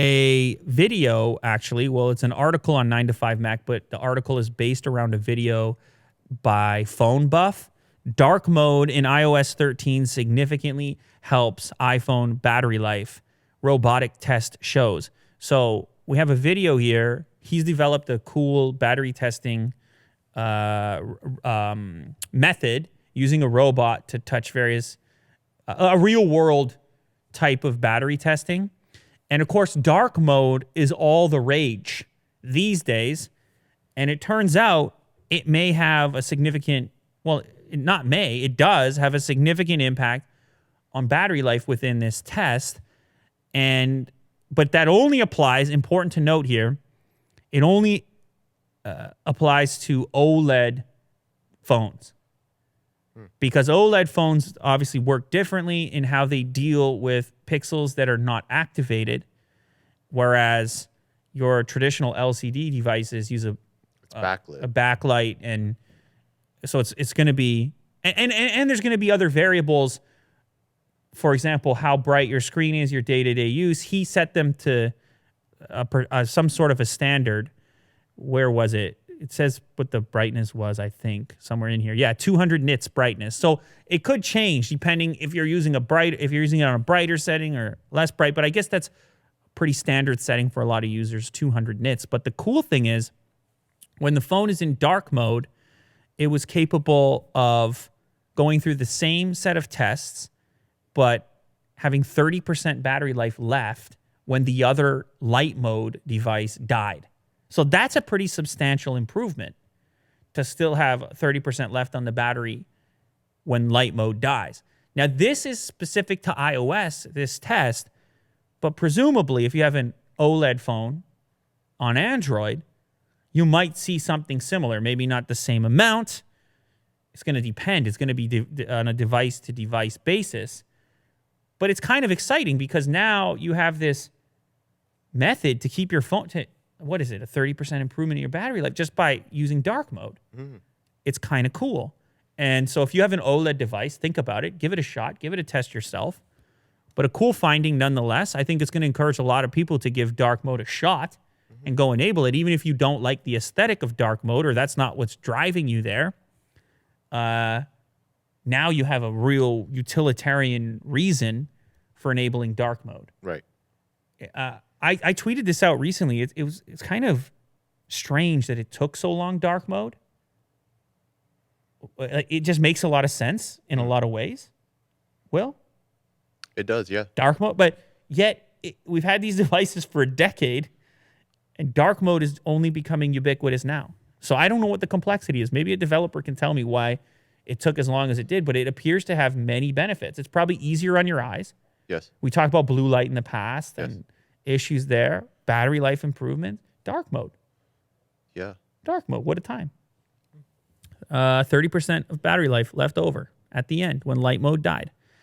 a video, actually. Well, it's an article on 9 to 5 Mac, but the article is based around a video by Phone Buff. Dark mode in iOS 13 significantly helps iPhone battery life, robotic test shows. So we have a video here. He's developed a cool battery testing method using a robot to touch various, a real world type of battery testing. And of course, dark mode is all the rage these days. And it turns out it may have a significant, well, not may, it does have a significant impact on battery life within this test. But that only applies, important to note here, it only applies to OLED phones. Because OLED phones obviously work differently in how they deal with pixels that are not activated, whereas your traditional LCD devices use a backlight, and so it's going to be, and there's going to be other variables. For example, how bright your screen is, your day-to-day use. He set them to some sort of a standard. Where was it? It says what the brightness was, I think, somewhere in here. Yeah, 200 nits brightness. So it could change depending if you're using if you're using it on a brighter setting or less bright. But I guess that's a pretty standard setting for a lot of users, 200 nits. But the cool thing is, when the phone is in dark mode, it was capable of going through the same set of tests, but having 30% battery life left when the other light mode device died. So that's a pretty substantial improvement to still have 30% left on the battery when light mode dies. Now, this is specific to iOS, this test, but presumably if you have an OLED phone on Android, you might see something similar. Maybe not the same amount. It's going to depend. It's going to be on a device-to-device basis. But it's kind of exciting because now you have this method to keep your phone to, what is it, a 30% improvement in your battery life just by using dark mode. It's kind of cool. And so if you have an OLED device, think about it. Give it a shot. Give it a test yourself. But a cool finding nonetheless. I think it's going to encourage a lot of people to give dark mode a shot and go enable it, even if you don't like the aesthetic of dark mode or that's not what's driving you there. Now you have a real utilitarian reason for enabling dark mode. Right. I tweeted this out recently. It's kind of strange that it took so long, dark mode. It just makes a lot of sense in a lot of ways. Will? It does, yeah. Dark mode, but yet we've had these devices for a decade, and dark mode is only becoming ubiquitous now. So I don't know what the complexity is. Maybe a developer can tell me why it took as long as it did, but it appears to have many benefits. It's probably easier on your eyes. Yes. We talked about blue light in the past and issues there. Battery life improvement. Dark mode. Yeah. Dark mode. What a time. 30% of battery life left over at the end when light mode died.